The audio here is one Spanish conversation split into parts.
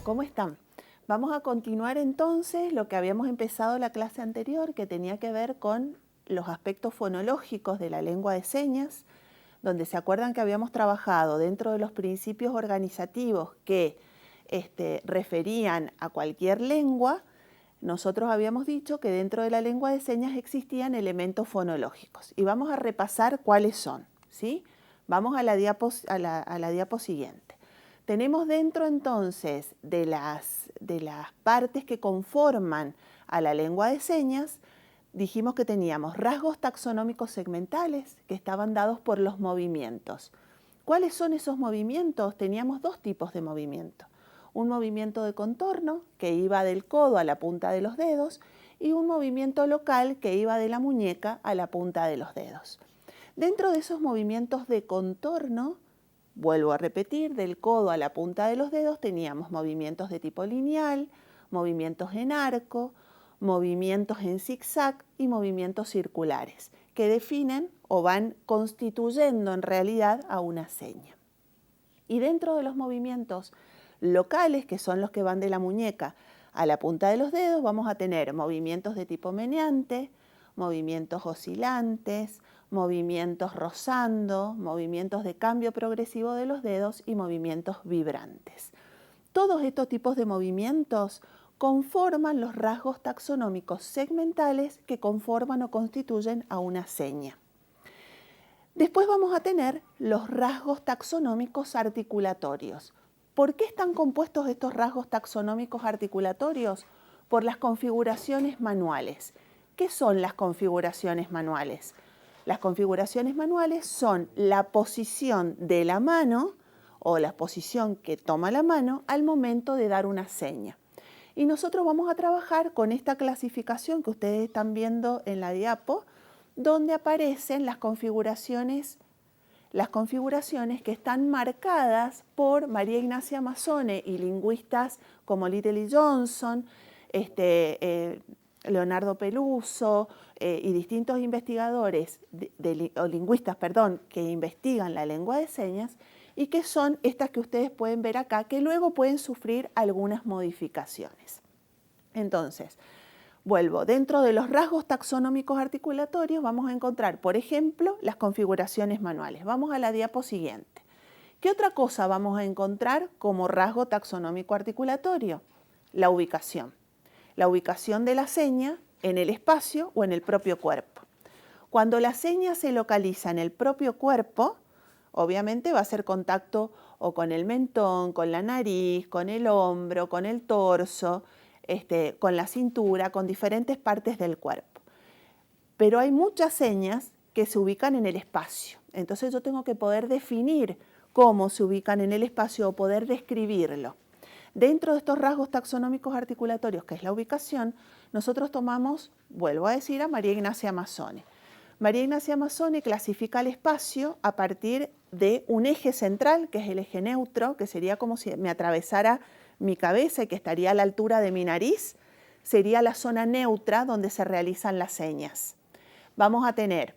¿Cómo están? Vamos a continuar entonces lo que habíamos empezado la clase anterior, que tenía que ver con los aspectos fonológicos de la lengua de señas, donde se acuerdan que habíamos trabajado dentro de los principios organizativos que referían a cualquier lengua. Nosotros habíamos dicho que dentro de la lengua de señas existían elementos fonológicos y vamos a repasar cuáles son, ¿sí? Vamos a la diapo siguiente. Tenemos dentro entonces de las partes que conforman a la lengua de señas, dijimos que teníamos rasgos taxonómicos segmentales que estaban dados por los movimientos. ¿Cuáles son esos movimientos? Teníamos dos tipos de movimiento. Un movimiento de contorno que iba del codo a la punta de los dedos y un movimiento local que iba de la muñeca a la punta de los dedos. Dentro de esos movimientos de contorno, vuelvo a repetir, del codo a la punta de los dedos teníamos movimientos de tipo lineal, movimientos en arco, movimientos en zigzag y movimientos circulares, que definen o van constituyendo en realidad a una seña. Y dentro de los movimientos locales, que son los que van de la muñeca a la punta de los dedos, vamos a tener movimientos de tipo meneante, movimientos oscilantes, movimientos rozando, movimientos de cambio progresivo de los dedos y movimientos vibrantes. Todos estos tipos de movimientos conforman los rasgos taxonómicos segmentales que conforman o constituyen a una seña. Después vamos a tener los rasgos taxonómicos articulatorios. ¿Por qué están compuestos estos rasgos taxonómicos articulatorios? Por las configuraciones manuales. ¿Qué son las configuraciones manuales? Las configuraciones manuales son la posición de la mano o la posición que toma la mano al momento de dar una seña. Y nosotros vamos a trabajar con esta clasificación que ustedes están viendo en la diapo, donde aparecen las configuraciones que están marcadas por María Ignacia Mazzone y lingüistas como Little y Johnson, Leonardo Peluso y distintos investigadores lingüistas que investigan la lengua de señas, y que son estas que ustedes pueden ver acá, que luego pueden sufrir algunas modificaciones. Entonces, vuelvo, dentro de los rasgos taxonómicos articulatorios vamos a encontrar, por ejemplo, las configuraciones manuales. Vamos a la diapo siguiente. ¿Qué otra cosa vamos a encontrar como rasgo taxonómico articulatorio? La ubicación. La ubicación de la seña en el espacio o en el propio cuerpo. Cuando la seña se localiza en el propio cuerpo, obviamente va a hacer contacto o con el mentón, con la nariz, con el hombro, con el torso, con la cintura, con diferentes partes del cuerpo. Pero hay muchas señas que se ubican en el espacio. Entonces yo tengo que poder definir cómo se ubican en el espacio o poder describirlo. Dentro de estos rasgos taxonómicos articulatorios, que es la ubicación, nosotros tomamos, vuelvo a decir, a María Ignacia Mazzone. María Ignacia Mazzone clasifica el espacio a partir de un eje central, que es el eje neutro, que sería como si me atravesara mi cabeza y que estaría a la altura de mi nariz. Sería la zona neutra donde se realizan las señas. Vamos a tener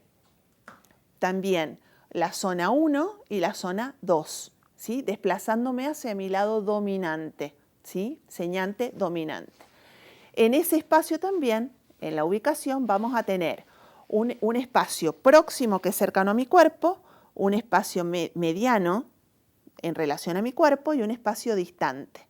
también la zona 1 y la zona 2, ¿sí? Desplazándome hacia mi lado dominante, ¿sí? Señante dominante. En ese espacio también, en la ubicación, vamos a tener un espacio próximo que es cercano a mi cuerpo, un espacio mediano en relación a mi cuerpo y un espacio distante.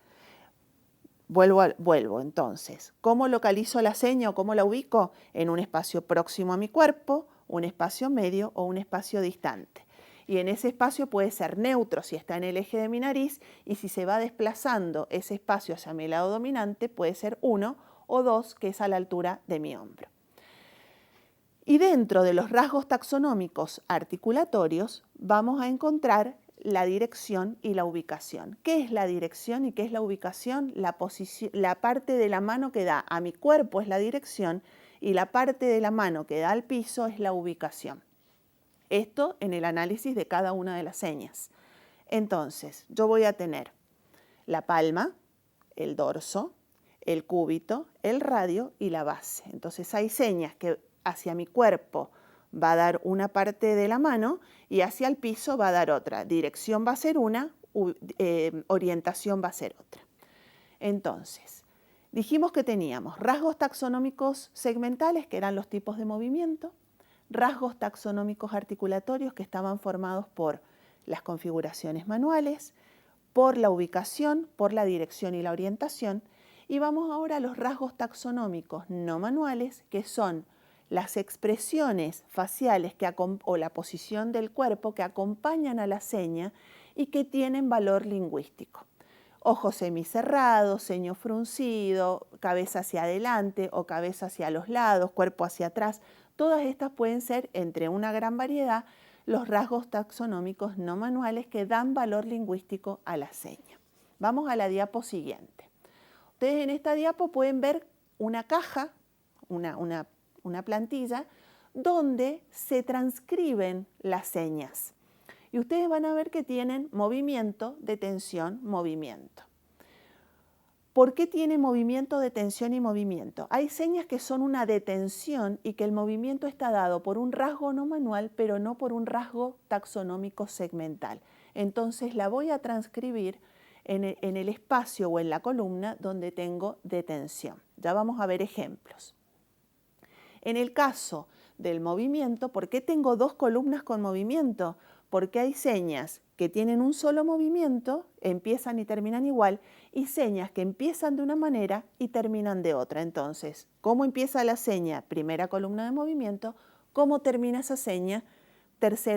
Vuelvo entonces. ¿Cómo localizo la seña o cómo la ubico? En un espacio próximo a mi cuerpo, un espacio medio o un espacio distante. Y en ese espacio puede ser neutro si está en el eje de mi nariz, y si se va desplazando ese espacio hacia mi lado dominante puede ser 1 o 2, que es a la altura de mi hombro. Y dentro de los rasgos taxonómicos articulatorios vamos a encontrar la dirección y la ubicación. ¿Qué es la dirección y qué es la ubicación? La parte de la mano que da a mi cuerpo es la dirección y la parte de la mano que da al piso es la ubicación. Esto en el análisis de cada una de las señas. Entonces, yo voy a tener la palma, el dorso, el cúbito, el radio y la base. Entonces hay señas que hacia mi cuerpo va a dar una parte de la mano y hacia el piso va a dar otra. Dirección va a ser una, orientación va a ser otra. Entonces, dijimos que teníamos rasgos taxonómicos segmentales, que eran los tipos de movimiento, rasgos taxonómicos articulatorios, que estaban formados por las configuraciones manuales, por la ubicación, por la dirección y la orientación. Y vamos ahora a los rasgos taxonómicos no manuales, que son las expresiones faciales o la posición del cuerpo que acompañan a la seña y que tienen valor lingüístico. Ojos semicerrados, ceño fruncido, cabeza hacia adelante o cabeza hacia los lados, cuerpo hacia atrás. Todas estas pueden ser, entre una gran variedad, los rasgos taxonómicos no manuales que dan valor lingüístico a la seña. Vamos a la diapo siguiente. Ustedes en esta diapo pueden ver una caja, una plantilla, donde se transcriben las señas. Y ustedes van a ver que tienen movimiento, detención, movimiento. ¿Por qué tiene movimiento, detención y movimiento? Hay señas que son una detención y que el movimiento está dado por un rasgo no manual, pero no por un rasgo taxonómico segmental. Entonces la voy a transcribir en el espacio o en la columna donde tengo detención. Ya vamos a ver ejemplos. En el caso del movimiento, ¿por qué tengo dos columnas con movimiento? Porque hay señas que tienen un solo movimiento, empiezan y terminan igual, y señas que empiezan de una manera y terminan de otra. Entonces, ¿cómo empieza la seña? Primera columna de movimiento. ¿Cómo termina esa seña?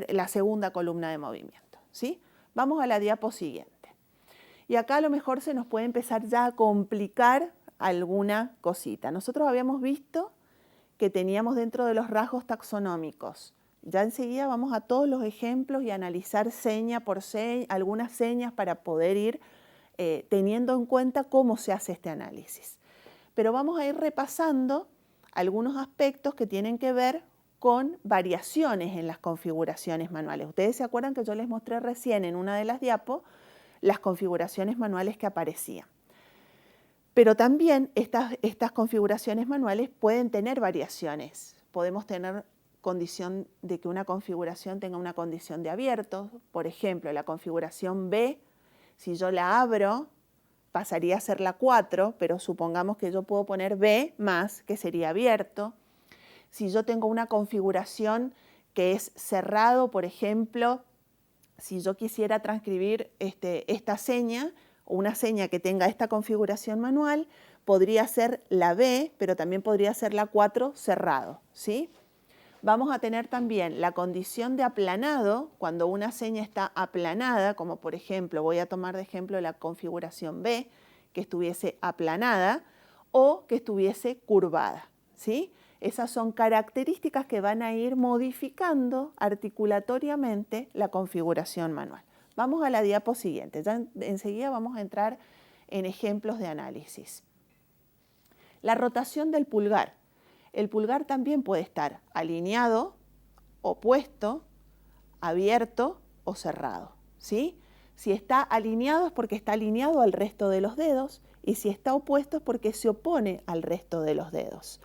La segunda columna de movimiento. ¿Sí? Vamos a la diapo siguiente. Y acá a lo mejor se nos puede empezar ya a complicar alguna cosita. Nosotros habíamos visto que teníamos dentro de los rasgos taxonómicos. Ya enseguida vamos a todos los ejemplos y analizar seña por seña, algunas señas para poder ir teniendo en cuenta cómo se hace este análisis. Pero vamos a ir repasando algunos aspectos que tienen que ver con variaciones en las configuraciones manuales. Ustedes se acuerdan que yo les mostré recién en una de las diapos las configuraciones manuales que aparecían. Pero también estas configuraciones manuales pueden tener variaciones. Podemos tener condición de que una configuración tenga una condición de abierto. Por ejemplo, la configuración B, si yo la abro, pasaría a ser la 4, pero supongamos que yo puedo poner B más, que sería abierto. Si yo tengo una configuración que es cerrado, por ejemplo, si yo quisiera transcribir esta seña, o una seña que tenga esta configuración manual, podría ser la B, pero también podría ser la 4 cerrado, ¿sí? Vamos a tener también la condición de aplanado, cuando una seña está aplanada, como por ejemplo, voy a tomar de ejemplo la configuración B, que estuviese aplanada o que estuviese curvada, ¿sí? Esas son características que van a ir modificando articulatoriamente la configuración manual. Vamos a la diapo siguiente. Ya enseguida vamos a entrar en ejemplos de análisis. La rotación del pulgar. El pulgar también puede estar alineado, opuesto, abierto o cerrado, ¿sí? Si está alineado es porque está alineado al resto de los dedos y si está opuesto es porque se opone al resto de los dedos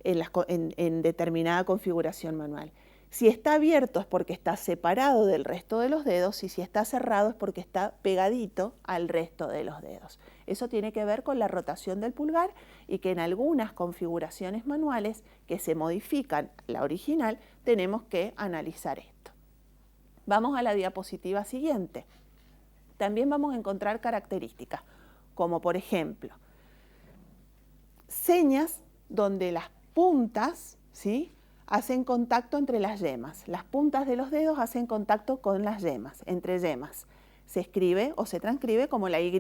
en determinada configuración manual. Si está abierto es porque está separado del resto de los dedos y si está cerrado es porque está pegadito al resto de los dedos. Eso tiene que ver con la rotación del pulgar y que en algunas configuraciones manuales que se modifican la original tenemos que analizar esto. Vamos a la diapositiva siguiente. También vamos a encontrar características, como por ejemplo, señas donde las puntas, ¿sí?, hacen contacto entre las yemas. Las puntas de los dedos hacen contacto con las yemas, entre yemas. Se escribe o se transcribe como la Y.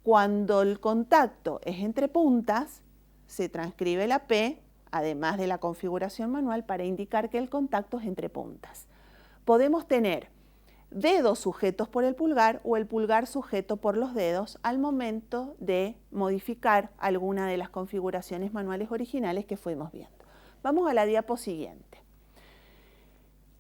Cuando el contacto es entre puntas, se transcribe la P, además de la configuración manual, para indicar que el contacto es entre puntas. Podemos tener dedos sujetos por el pulgar o el pulgar sujeto por los dedos al momento de modificar alguna de las configuraciones manuales originales que fuimos viendo. Vamos a la diapo siguiente.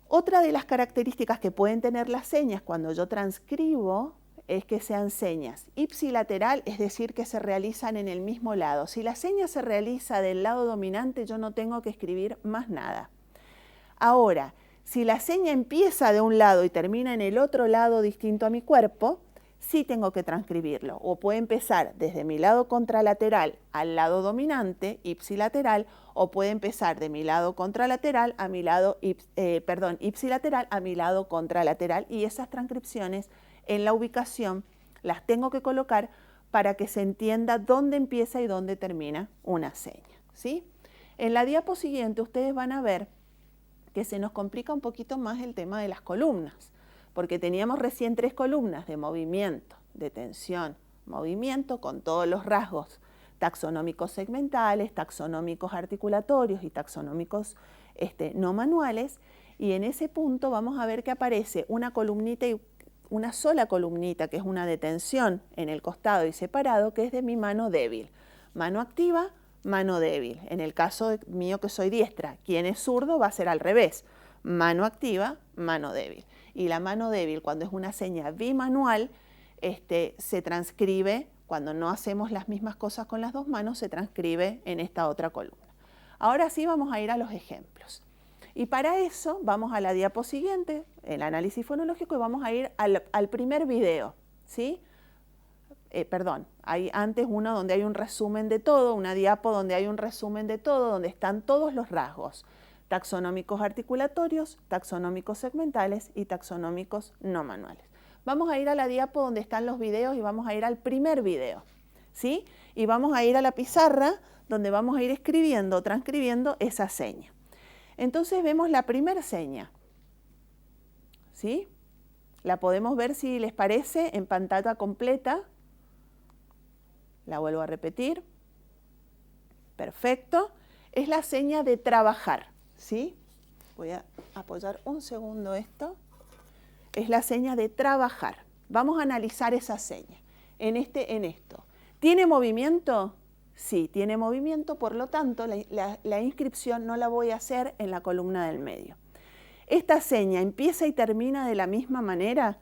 Otra de las características que pueden tener las señas cuando yo transcribo es que sean señas ipsilateral, es decir, que se realizan en el mismo lado. Si la seña se realiza del lado dominante, yo no tengo que escribir más nada. Ahora, si la seña empieza de un lado y termina en el otro lado distinto a mi cuerpo, sí tengo que transcribirlo. O puede empezar desde mi lado contralateral al lado dominante, ipsilateral, o puede empezar de mi lado contralateral a mi lado, ipsilateral a mi lado contralateral. Y esas transcripciones en la ubicación las tengo que colocar para que se entienda dónde empieza y dónde termina una seña, ¿sí? En la diapo siguiente ustedes van a ver que se nos complica un poquito más el tema de las columnas, porque teníamos recién 3 columnas de movimiento, de tensión, movimiento con todos los rasgos taxonómicos segmentales, taxonómicos articulatorios y taxonómicos no manuales, y en ese punto vamos a ver que aparece una columnita y una sola columnita, que es una de tensión en el costado y separado, que es de mi mano débil. Mano activa, mano débil. En el caso mío que soy diestra, quien es zurdo va a ser al revés. Mano activa, mano débil. Y la mano débil, cuando es una seña bimanual, se transcribe, cuando no hacemos las mismas cosas con las dos manos, se transcribe en esta otra columna. Ahora sí vamos a ir a los ejemplos. Y para eso vamos a la diapo siguiente, el análisis fonológico, y vamos a ir al primer video, ¿sí? Hay antes uno donde hay un resumen de todo, una diapo donde hay un resumen de todo, donde están todos los rasgos taxonómicos articulatorios, taxonómicos segmentales y taxonómicos no manuales. Vamos a ir a la diapo donde están los videos y vamos a ir al primer video, ¿sí? Y vamos a ir a la pizarra donde vamos a ir escribiendo, transcribiendo esa seña. Entonces vemos la primera seña, ¿sí? La podemos ver, si les parece, en pantalla completa. La vuelvo a repetir. Perfecto. Es la seña de trabajar, ¿sí? Voy a apoyar un segundo esto. Es la seña de trabajar. Vamos a analizar esa seña en esto. ¿Tiene movimiento? Sí, tiene movimiento, por lo tanto, la inscripción no la voy a hacer en la columna del medio. ¿Esta seña empieza y termina de la misma manera?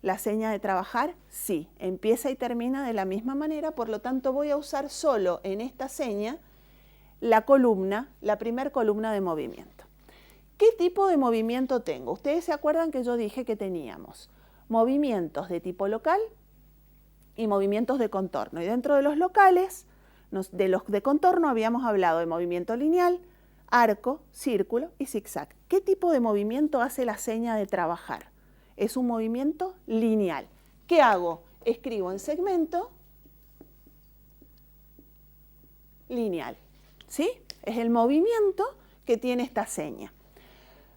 ¿La seña de trabajar? Sí, empieza y termina de la misma manera, por lo tanto voy a usar solo en esta seña la primera columna de movimiento. ¿Qué tipo de movimiento tengo? Ustedes se acuerdan que yo dije que teníamos movimientos de tipo local y movimientos de contorno. Y dentro de los locales, de los de contorno habíamos hablado de movimiento lineal, arco, círculo y zigzag. ¿Qué tipo de movimiento hace la seña de trabajar? Es un movimiento lineal. ¿Qué hago? Escribo en segmento lineal, ¿sí? Es el movimiento que tiene esta seña.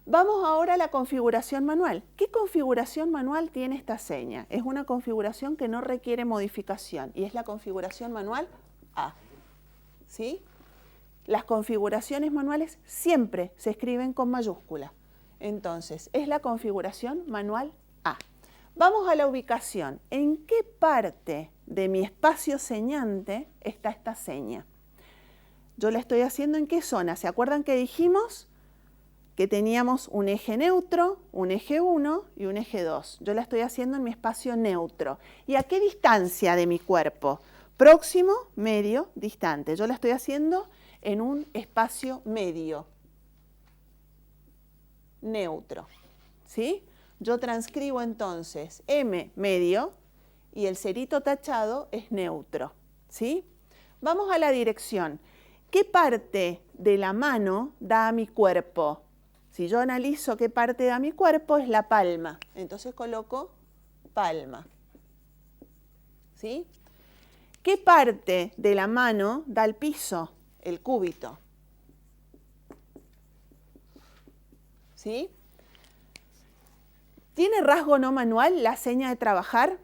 Vamos ahora a la configuración manual. ¿Qué configuración manual tiene esta seña? Es una configuración que no requiere modificación y es la configuración manual A, ¿sí? Las configuraciones manuales siempre se escriben con mayúscula. Entonces, es la configuración manual A. Vamos a la ubicación. ¿En qué parte de mi espacio señante está esta seña? Yo la estoy haciendo ¿en qué zona? ¿Se acuerdan que dijimos que teníamos un eje neutro, un eje 1 y un eje 2? Yo la estoy haciendo en mi espacio neutro. ¿Y a qué distancia de mi cuerpo? Próximo, medio, distante. Yo la estoy haciendo en un espacio medio, neutro, ¿sí? Yo transcribo entonces M medio y el cerito tachado es neutro, ¿sí? Vamos a la dirección. ¿Qué parte de la mano da a mi cuerpo? Si yo analizo qué parte da mi cuerpo, es la palma. Entonces coloco palma, ¿sí? ¿Qué parte de la mano da al piso? El cúbito, ¿sí? ¿Tiene rasgo no manual la seña de trabajar?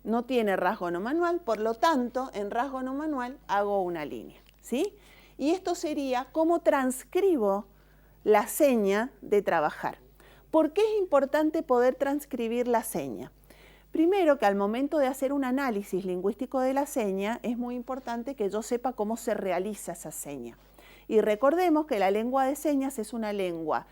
No tiene rasgo no manual, por lo tanto, en rasgo no manual hago una línea, ¿sí? Y esto sería cómo transcribo la seña de trabajar. ¿Por qué es importante poder transcribir la seña? Primero, que al momento de hacer un análisis lingüístico de la seña, es muy importante que yo sepa cómo se realiza esa seña. Y recordemos que la lengua de señas es una lengua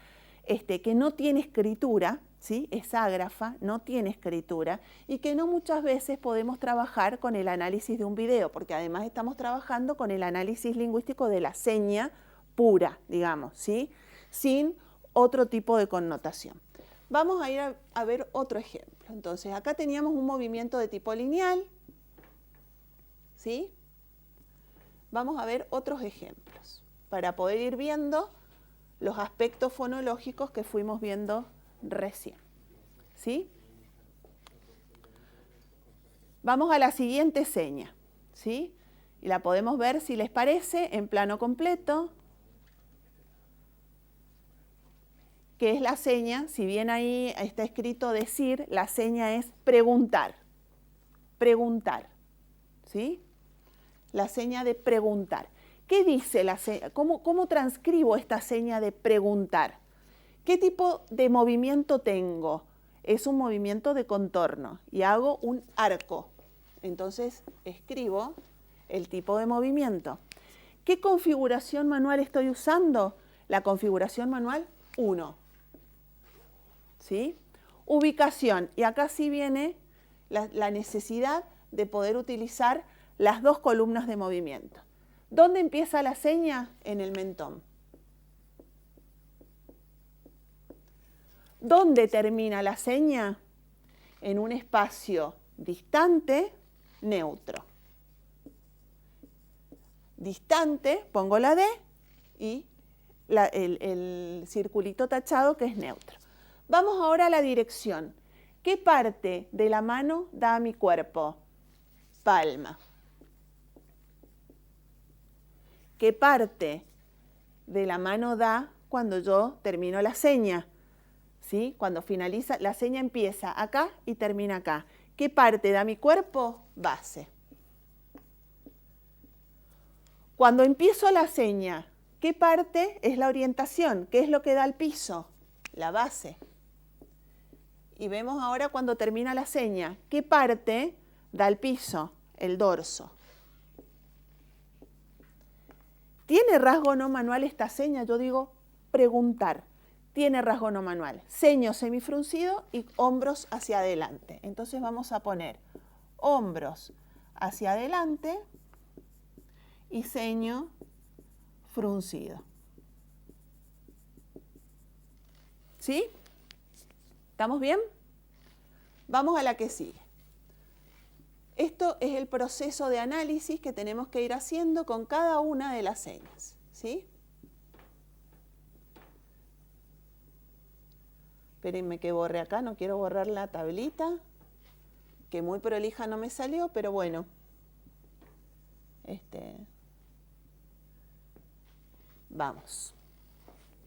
que no tiene escritura, ¿sí? Es ágrafa, no tiene escritura, y que no muchas veces podemos trabajar con el análisis de un video, porque además estamos trabajando con el análisis lingüístico de la seña pura, digamos, ¿sí? Sin otro tipo de connotación. Vamos a ir a ver otro ejemplo. Entonces, acá teníamos un movimiento de tipo lineal, ¿sí? Vamos a ver otros ejemplos para poder ir viendo los aspectos fonológicos que fuimos viendo recién, ¿sí? Vamos a la siguiente seña, ¿sí? Y la podemos ver, si les parece, en plano completo, que es la seña, si bien ahí está escrito decir, la seña es preguntar, preguntar, ¿sí? La seña de preguntar. ¿Qué dice la seña? ¿Cómo transcribo esta seña de preguntar? ¿Qué tipo de movimiento tengo? Es un movimiento de contorno y hago un arco. Entonces escribo el tipo de movimiento. ¿Qué configuración manual estoy usando? La configuración manual 1. ¿Sí? Ubicación. Y acá sí viene la necesidad de poder utilizar las dos columnas de movimiento. ¿Dónde empieza la seña? En el mentón. ¿Dónde termina la seña? En un espacio distante, neutro. Distante, pongo la D y el circulito tachado que es neutro. Vamos ahora a la dirección. ¿Qué parte de la mano da a mi cuerpo? Palma. ¿Qué parte de la mano da cuando yo termino la seña? ¿Sí? Cuando finaliza, la seña empieza acá y termina acá. ¿Qué parte da mi cuerpo? Base. Cuando empiezo la seña, ¿qué parte es la orientación? ¿Qué es lo que da al piso? La base. Y vemos ahora cuando termina la seña, ¿qué parte da al piso? El dorso. ¿Tiene rasgo no manual esta seña? Yo digo preguntar. Tiene rasgo no manual. Ceño semifruncido y hombros hacia adelante. Entonces vamos a poner hombros hacia adelante y ceño fruncido. ¿Sí? ¿Estamos bien? Vamos a la que sigue. Esto es el proceso de análisis que tenemos que ir haciendo con cada una de las señas, ¿sí? Espérenme que borre acá, no quiero borrar la tablita, que muy prolija no me salió, pero bueno. Vamos.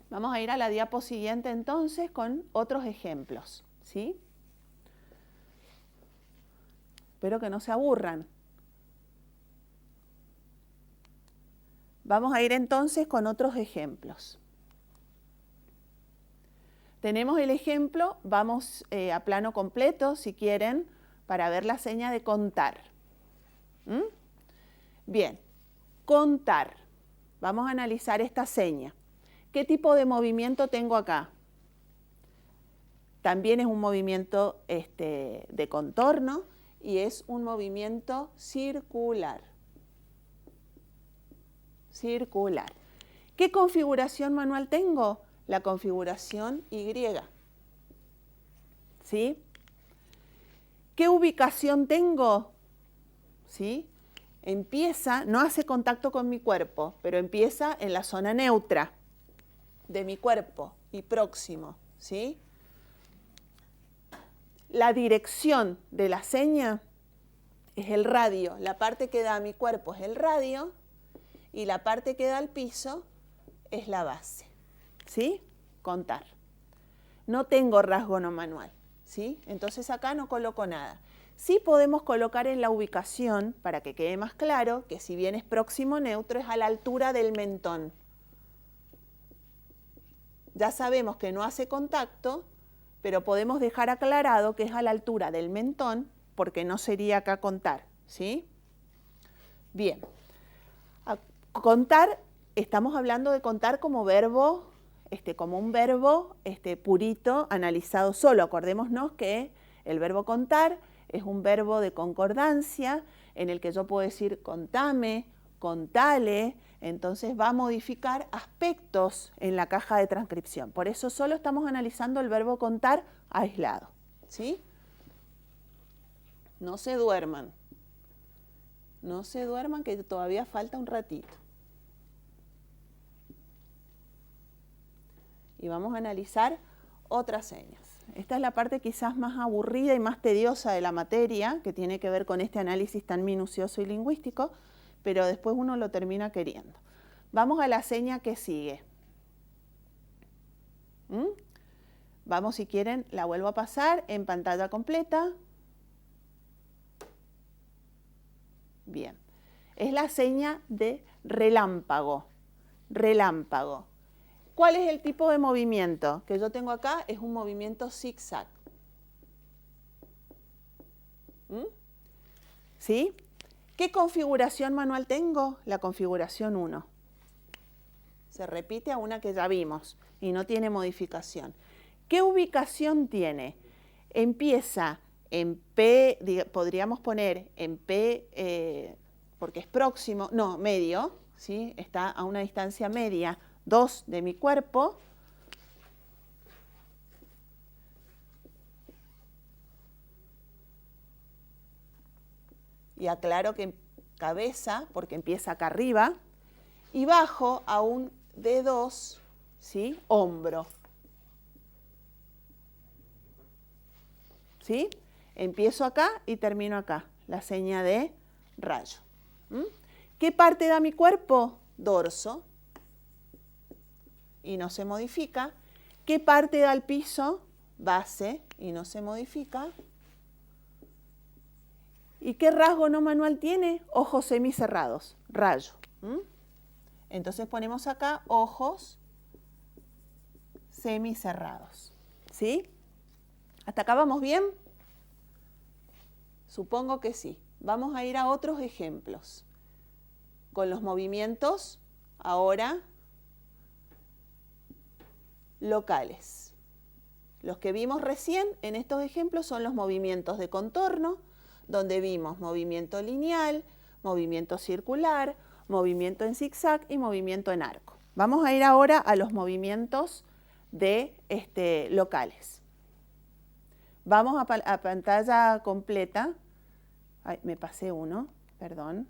Vamos a ir a la diapo siguiente entonces con otros ejemplos, ¿sí? Espero que no se aburran. Vamos a ir entonces con otros ejemplos. Tenemos el ejemplo, vamos a plano completo si quieren, para ver la seña de contar. Bien, contar. Vamos a analizar esta seña. ¿Qué tipo de movimiento tengo acá? También es un movimiento de contorno y es un movimiento circular. Circular. ¿Qué configuración manual tengo? La configuración Y. ¿Sí? ¿Qué ubicación tengo? ¿Sí? Empieza, no hace contacto con mi cuerpo, pero empieza en la zona neutra de mi cuerpo y próximo, ¿sí? La dirección de la seña es el radio. La parte que da a mi cuerpo es el radio y la parte que da al piso es la base, ¿sí? Contar. No tengo rasgo no manual, ¿sí? Entonces acá no coloco nada. Sí podemos colocar en la ubicación, para que quede más claro, que si bien es próximo neutro, es a la altura del mentón. Ya sabemos que no hace contacto, pero podemos dejar aclarado que es a la altura del mentón, porque no sería acá contar, ¿sí? Bien. Contar, estamos hablando de contar como verbo, como un verbo purito, analizado solo. Acordémonos que el verbo contar es un verbo de concordancia en el que yo puedo decir contame, contale, Entonces va a modificar aspectos en la caja de transcripción. Por eso solo estamos analizando el verbo contar aislado, ¿sí? No se duerman. No se duerman, que todavía falta un ratito. Y vamos a analizar otras señas. Esta es la parte quizás más aburrida y más tediosa de la materia, que tiene que ver con este análisis tan minucioso y lingüístico, pero después uno lo termina queriendo. Vamos a la seña que sigue. Vamos, si quieren, la vuelvo a pasar en pantalla completa. Bien. Es la seña de relámpago. Relámpago. ¿Cuál es el tipo de movimiento que yo tengo acá? Es un movimiento zigzag. ¿Sí? ¿Qué configuración manual tengo? La configuración 1. Se repite a una que ya vimos y no tiene modificación. ¿Qué ubicación tiene? Empieza en P, podríamos poner en P, porque es próximo, no, medio, ¿sí? Está a una distancia media, 2 de mi cuerpo. Y aclaro que cabeza, porque empieza acá arriba, y bajo a un D2, ¿sí? Hombro. ¿Sí? Empiezo acá y termino acá, la seña de rayo. ¿Qué parte da mi cuerpo? Dorso. Y no se modifica. ¿Qué parte da el piso? Base. Y no se modifica. ¿Y qué rasgo no manual tiene? Ojos semicerrados, rayo. Entonces ponemos acá ojos semicerrados. ¿Sí? ¿Hasta acá vamos bien? Supongo que sí. Vamos a ir a otros ejemplos. Con los movimientos, ahora, locales. Los que vimos recién en estos ejemplos son los movimientos de contorno, donde vimos movimiento lineal, movimiento circular, movimiento en zigzag y movimiento en arco. Vamos a ir ahora a los movimientos de locales. Vamos a pantalla completa. Ay, me pasé uno, perdón.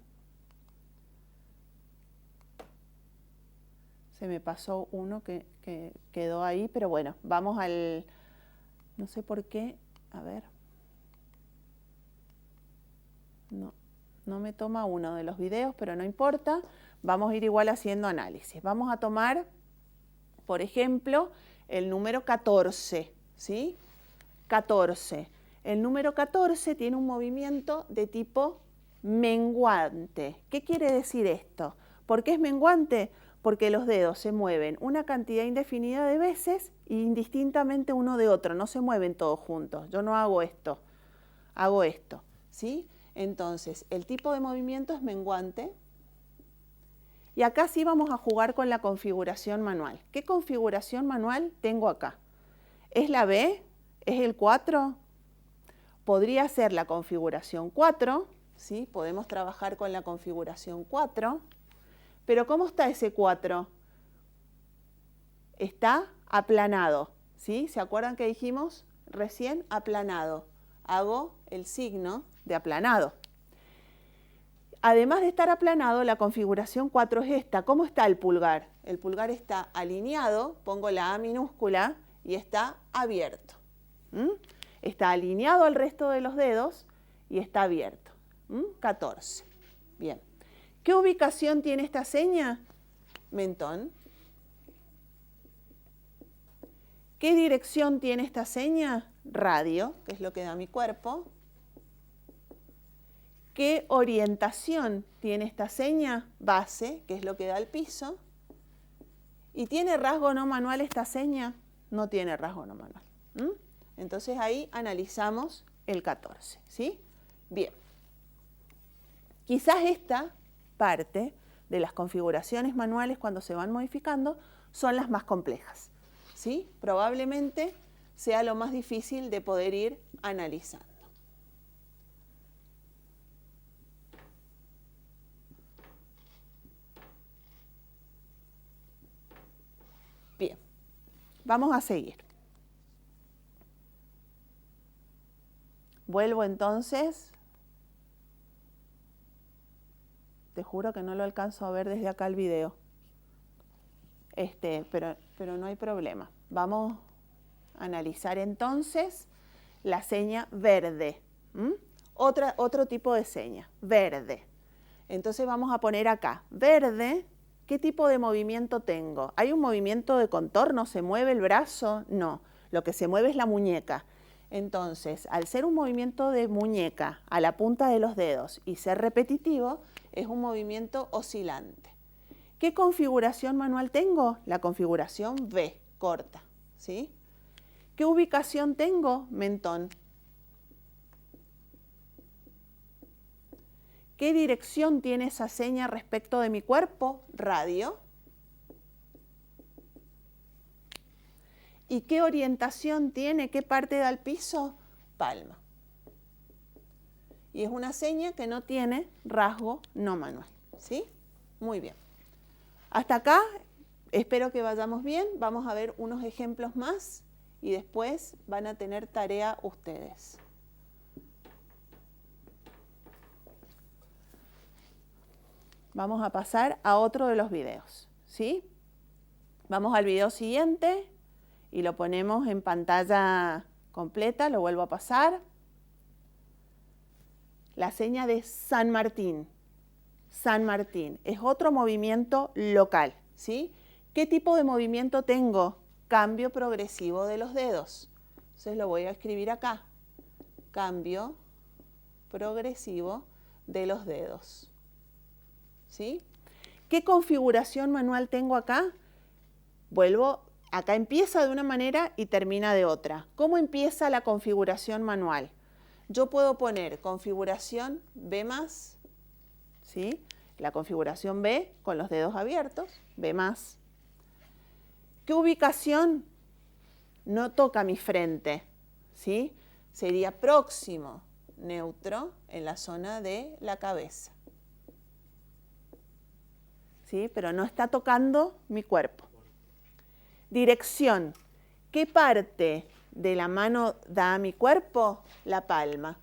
Se me pasó uno que quedó ahí, pero bueno, vamos al... No sé por qué, a ver. No me toma uno de los videos, pero no importa. Vamos a ir igual haciendo análisis. Vamos a tomar, por ejemplo, el número 14, ¿sí? 14. El número 14 tiene un movimiento de tipo menguante. ¿Qué quiere decir esto? ¿Por qué es menguante? Porque los dedos se mueven una cantidad indefinida de veces y indistintamente uno de otro, no se mueven todos juntos. Yo no hago esto, hago esto, ¿sí? Entonces, el tipo de movimiento es menguante. Y acá sí vamos a jugar con la configuración manual. ¿Qué configuración manual tengo acá? ¿Es la B? ¿Es el 4? Podría ser la configuración 4, ¿sí? Podemos trabajar con la configuración 4. Pero ¿cómo está ese 4? Está aplanado, ¿sí? ¿Se acuerdan que dijimos recién? Aplanado. Hago el signo de aplanado. Además de estar aplanado, la configuración 4 es esta. ¿Cómo está el pulgar? El pulgar está alineado, pongo la A minúscula y está abierto. Está alineado al resto de los dedos y está abierto. 14. Bien. ¿Qué ubicación tiene esta seña? Mentón. ¿Qué dirección tiene esta seña? Radio, que es lo que da mi cuerpo. ¿Qué orientación tiene esta seña? Base, que es lo que da el piso. ¿Y tiene rasgo no manual esta seña? No tiene rasgo no manual. Entonces ahí analizamos el 14, ¿sí? Bien. Quizás esta parte de las configuraciones manuales cuando se van modificando son las más complejas, ¿sí? Probablemente sea lo más difícil de poder ir analizando. vamos a seguir. Vuelvo entonces. Te juro que no lo alcanzo a ver desde acá el video. Pero no hay problema. Vamos a analizar entonces la seña verde. Otro tipo de seña, verde. Entonces vamos a poner acá, verde, ¿qué tipo de movimiento tengo? ¿Hay un movimiento de contorno? ¿Se mueve el brazo? No, lo que se mueve es la muñeca. Entonces, al ser un movimiento de muñeca a la punta de los dedos y ser repetitivo, es un movimiento oscilante. ¿Qué configuración manual tengo? La configuración V, corta, ¿sí? ¿Qué ubicación tengo? Mentón. ¿Qué dirección tiene esa seña respecto de mi cuerpo? Radio. ¿Y qué orientación tiene? ¿Qué parte da al piso? Palma. Y es una seña que no tiene rasgo no manual, ¿sí? Muy bien. Hasta acá, espero que vayamos bien. Vamos a ver unos ejemplos más y después van a tener tarea ustedes. Vamos a pasar a otro de los videos, ¿sí? Vamos al video siguiente y lo ponemos en pantalla completa, lo vuelvo a pasar. La seña de San Martín. San Martín es otro movimiento local, ¿sí? ¿Qué tipo de movimiento tengo? Cambio progresivo de los dedos. Entonces lo voy a escribir acá. Cambio progresivo de los dedos, ¿sí? ¿Qué configuración manual tengo acá? Vuelvo, acá empieza de una manera y termina de otra. ¿Cómo empieza la configuración manual? Yo puedo poner configuración B+, ¿sí? La configuración B con los dedos abiertos, B+. ¿Qué ubicación? No toca mi frente, ¿sí? Sería próximo, neutro, en la zona de la cabeza, ¿sí? Pero no está tocando mi cuerpo. Dirección. ¿Qué parte de la mano da a mi cuerpo? La palma.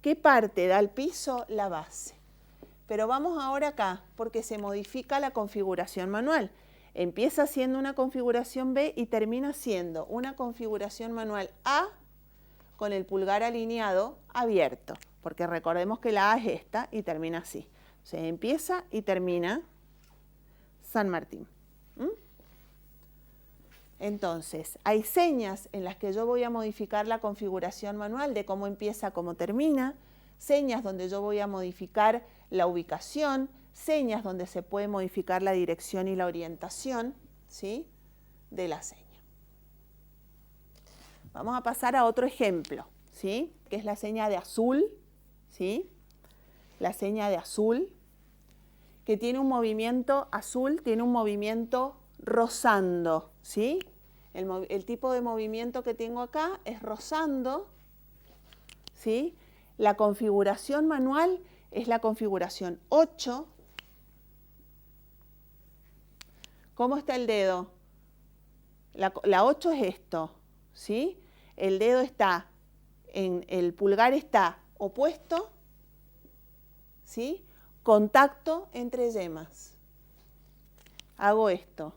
¿Qué parte da al piso? La base. Pero vamos ahora acá, porque se modifica la configuración manual. Empieza siendo una configuración B y termina siendo una configuración manual A con el pulgar alineado abierto, porque recordemos que la A es esta y termina así. Se empieza y termina San Martín. Entonces, hay señas en las que yo voy a modificar la configuración manual de cómo empieza, cómo termina, señas donde yo voy a modificar la ubicación, señas donde se puede modificar la dirección y la orientación, ¿sí?, de la seña. Vamos a pasar a otro ejemplo, ¿sí?, que es la seña de azul, ¿sí?, la seña de azul, que tiene un movimiento azul, tiene un movimiento rozando, ¿sí? El tipo de movimiento que tengo acá es rozando, ¿sí? La configuración manual es la configuración 8. ¿Cómo está el dedo? La 8 es esto, ¿sí? El dedo está, el pulgar está opuesto, ¿sí? Contacto entre yemas. Hago esto,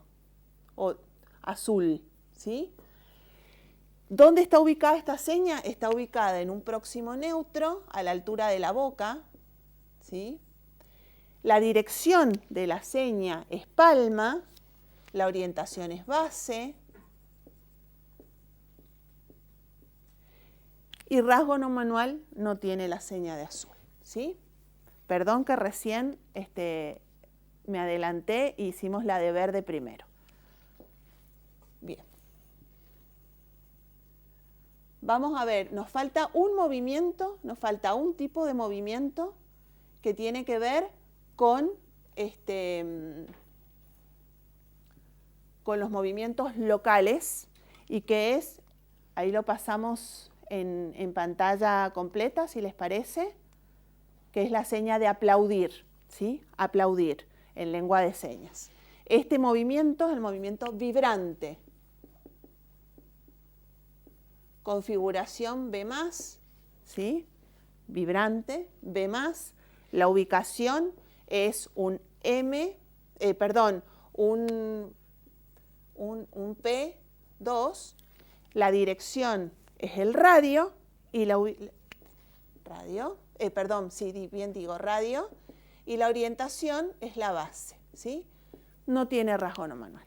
o azul, ¿sí? ¿Dónde está ubicada esta seña? Está ubicada en un próximo neutro, a la altura de la boca, ¿sí? La dirección de la seña es palma, la orientación es base, y rasgo no manual no tiene la seña de azul, ¿sí? Perdón que recién me adelanté e hicimos la de verde primero. Bien. Vamos a ver, nos falta un movimiento, nos falta un tipo de movimiento que tiene que ver con los movimientos locales y que es, ahí lo pasamos en pantalla completa, si les parece, que es la seña de aplaudir, ¿sí? Aplaudir. en lengua de señas. Este movimiento es el movimiento vibrante. Configuración B+, ¿sí? Vibrante, B+. La ubicación es un P2. La dirección es el radio y radio, y la orientación es la base, ¿sí? No tiene rasgo manual.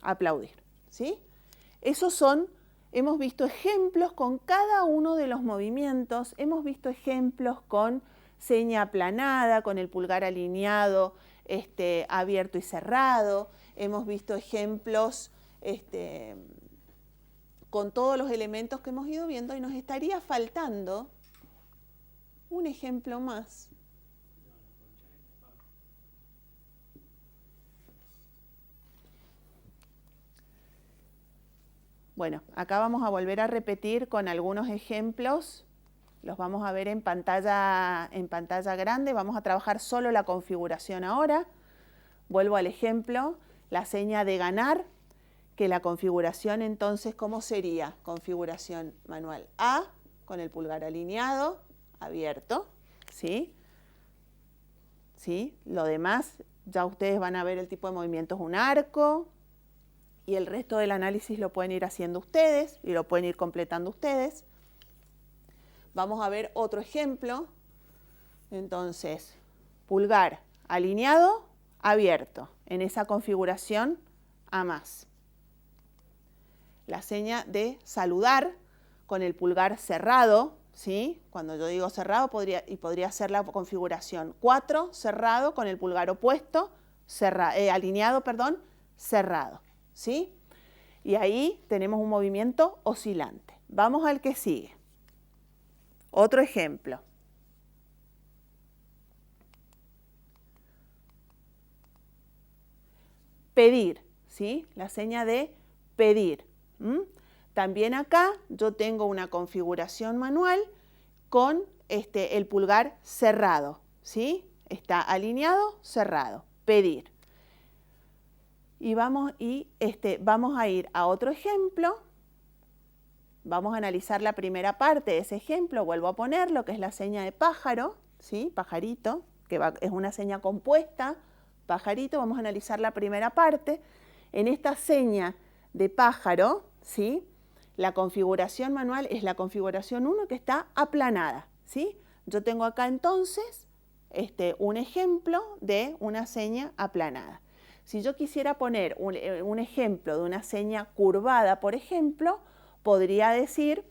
Aplaudir, ¿sí? Hemos visto ejemplos con cada uno de los movimientos, hemos visto ejemplos con seña aplanada, con el pulgar alineado, abierto y cerrado, hemos visto ejemplos con todos los elementos que hemos ido viendo y nos estaría faltando un ejemplo más. Bueno, acá vamos a volver a repetir con algunos ejemplos. Los vamos a ver en pantalla grande. Vamos a trabajar solo la configuración ahora. Vuelvo al ejemplo, la seña de ganar, que la configuración entonces, ¿cómo sería? Configuración manual A, con el pulgar alineado, abierto, ¿sí? ¿Sí? Lo demás, ya ustedes van a ver el tipo de movimientos, un arco, y el resto del análisis lo pueden ir haciendo ustedes y lo pueden ir completando ustedes. Vamos a ver otro ejemplo. Entonces, pulgar alineado, abierto, en esa configuración A+. La seña de saludar con el pulgar cerrado, ¿sí? Cuando yo digo cerrado, podría ser la configuración 4, cerrado, con el pulgar opuesto, alineado, cerrado, ¿sí? Y ahí tenemos un movimiento oscilante. Vamos al que sigue. Otro ejemplo. Pedir, ¿sí? La seña de pedir. También acá yo tengo una configuración manual con el pulgar cerrado, ¿sí? Está alineado, cerrado, pedir. Y vamos a ir a otro ejemplo. Vamos a analizar la primera parte de ese ejemplo. Vuelvo a poner lo que es la seña de pájaro, ¿sí? Pajarito, es una seña compuesta, pajarito. Vamos a analizar la primera parte. En esta seña de pájaro, ¿sí? La configuración manual es la configuración 1 que está aplanada, ¿sí? Yo tengo acá entonces un ejemplo de una seña aplanada. Si yo quisiera poner un ejemplo de una seña curvada, por ejemplo, podría decir,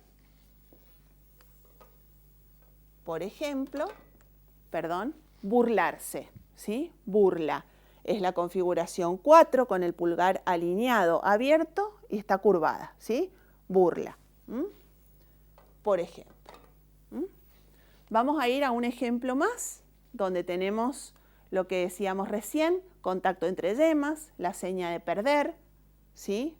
burlarse, ¿sí? Burla. Es la configuración 4 con el pulgar alineado, abierto y está curvada, ¿sí? Burla. Por ejemplo. Vamos a ir a un ejemplo más, donde tenemos lo que decíamos recién, contacto entre yemas, la seña de perder, ¿sí?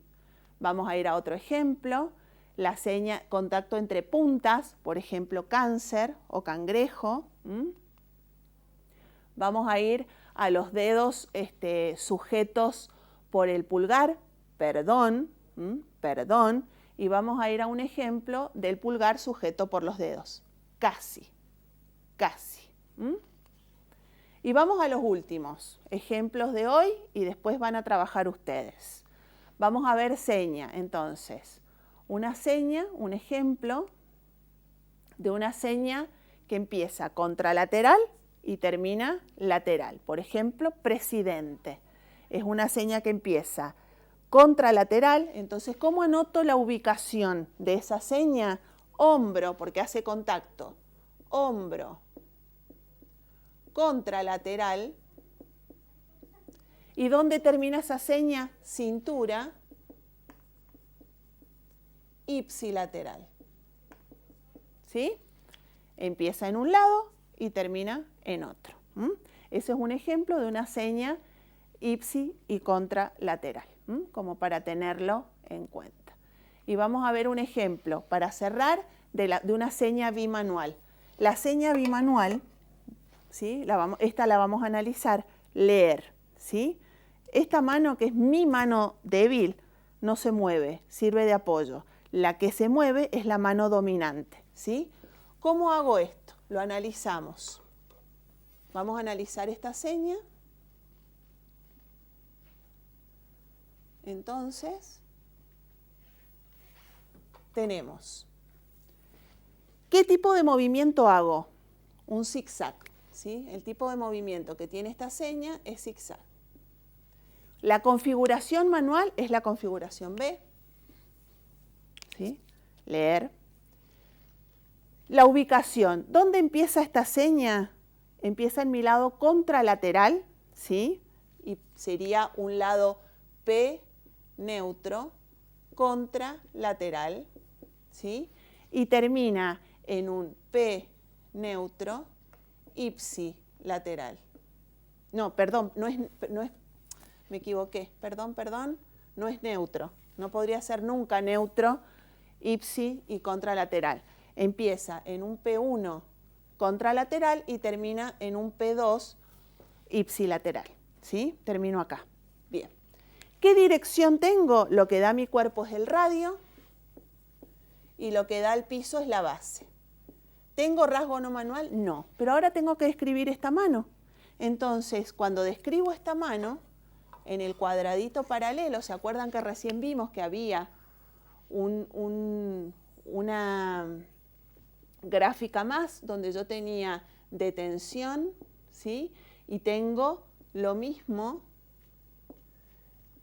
Vamos a ir a otro ejemplo, la seña contacto entre puntas, por ejemplo, cáncer o cangrejo. Vamos a ir a los dedos sujetos por el pulgar, perdón, y vamos a ir a un ejemplo del pulgar sujeto por los dedos, casi. Y vamos a los últimos ejemplos de hoy y después van a trabajar ustedes. Vamos a ver seña, entonces. Una seña, un ejemplo de una seña que empieza contralateral y termina lateral. Por ejemplo, presidente. Es una seña que empieza contralateral. Entonces, ¿cómo anoto la ubicación de esa seña? Hombro, porque hace contacto. Hombro. Contralateral. ¿Y dónde termina esa seña? Cintura. Ipsilateral. ¿Sí? Empieza en un lado y termina en otro. Ese es un ejemplo de una seña ipsi y contralateral, como para tenerlo en cuenta. Y vamos a ver un ejemplo para cerrar de una seña bimanual. La seña bimanual, ¿sí? Esta la vamos a analizar, leer, ¿sí? Esta mano, que es mi mano débil, no se mueve, sirve de apoyo. La que se mueve es la mano dominante, ¿sí? ¿Cómo hago esto? Lo analizamos. Vamos a analizar esta seña. Entonces, tenemos, ¿qué tipo de movimiento hago? Un zigzag, ¿sí? El tipo de movimiento que tiene esta seña es zigzag. La configuración manual es la configuración B, ¿sí? Leer. La ubicación, ¿dónde empieza esta seña? Empieza en mi lado contralateral, ¿sí? Y sería un lado P neutro contralateral, ¿sí? Y termina en un P neutro ipsilateral. No, perdón, no es, me equivoqué, perdón, no es neutro. No podría ser nunca neutro, ipsi y contralateral. Empieza en un P1 contralateral y termina en un P2 ipsilateral, ¿sí? Termino acá. Bien. ¿Qué dirección tengo? Lo que da mi cuerpo es el radio y lo que da el piso es la base. ¿Tengo rasgo no manual? No, pero ahora tengo que describir esta mano. Entonces, cuando describo esta mano, en el cuadradito paralelo, ¿se acuerdan que recién vimos que había una gráfica más donde yo tenía detención, ¿sí? Y tengo lo mismo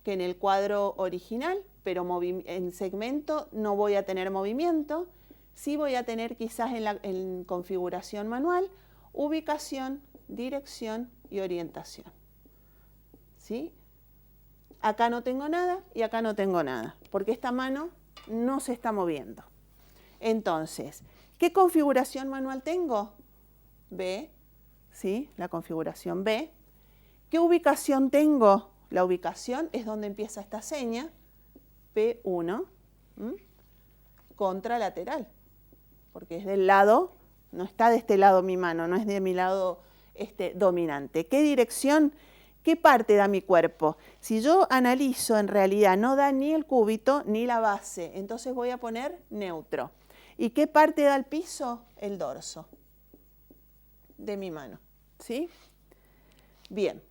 que en el cuadro original, pero en segmento no voy a tener movimiento, sí voy a tener quizás en configuración manual, ubicación, dirección y orientación, ¿sí? Acá no tengo nada y acá no tengo nada, porque esta mano no se está moviendo. Entonces, ¿qué configuración manual tengo? B, ¿sí? La configuración B. ¿Qué ubicación tengo? La ubicación es donde empieza esta seña, P1, contralateral, porque es del lado, no está de este lado mi mano, no es de mi lado dominante. ¿Qué dirección? ¿Qué parte da mi cuerpo? Si yo analizo, en realidad no da ni el cúbito ni la base, entonces voy a poner neutro. ¿Y qué parte da el piso? El dorso de mi mano, ¿sí? Bien.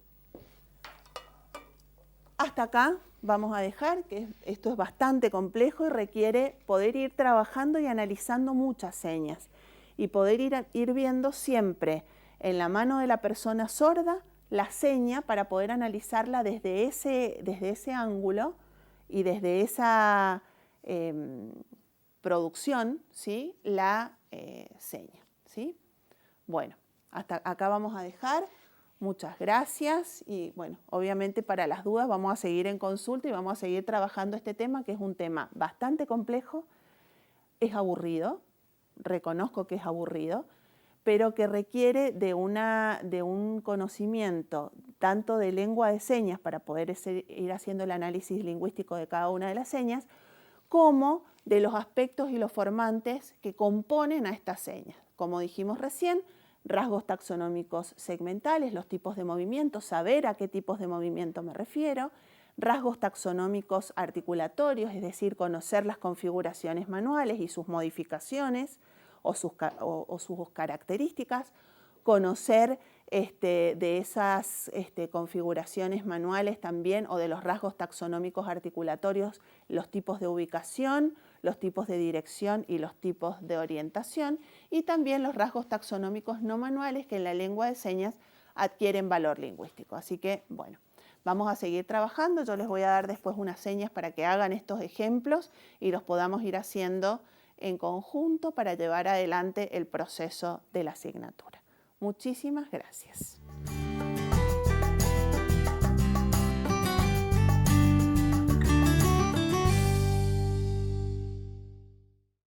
Hasta acá vamos a dejar, que esto es bastante complejo y requiere poder ir trabajando y analizando muchas señas y poder ir viendo siempre en la mano de la persona sorda la seña para poder analizarla desde ese ángulo y desde esa producción, ¿sí? La seña, ¿sí? Bueno, hasta acá vamos a dejar. Muchas gracias y bueno, obviamente para las dudas vamos a seguir en consulta y vamos a seguir trabajando este tema, que es un tema bastante complejo, es aburrido, reconozco que es aburrido, pero que requiere de un conocimiento tanto de lengua de señas para poder ir haciendo el análisis lingüístico de cada una de las señas, como de los aspectos y los formantes que componen a estas señas. Como dijimos recién, rasgos taxonómicos segmentales, los tipos de movimiento, saber a qué tipos de movimiento me refiero, rasgos taxonómicos articulatorios, es decir, conocer las configuraciones manuales y sus modificaciones o sus características, conocer de esas configuraciones manuales también o de los rasgos taxonómicos articulatorios, los tipos de ubicación, los tipos de dirección y los tipos de orientación, y también los rasgos taxonómicos no manuales que en la lengua de señas adquieren valor lingüístico. Así que, bueno, vamos a seguir trabajando. Yo les voy a dar después unas señas para que hagan estos ejemplos y los podamos ir haciendo en conjunto para llevar adelante el proceso de la asignatura. Muchísimas gracias.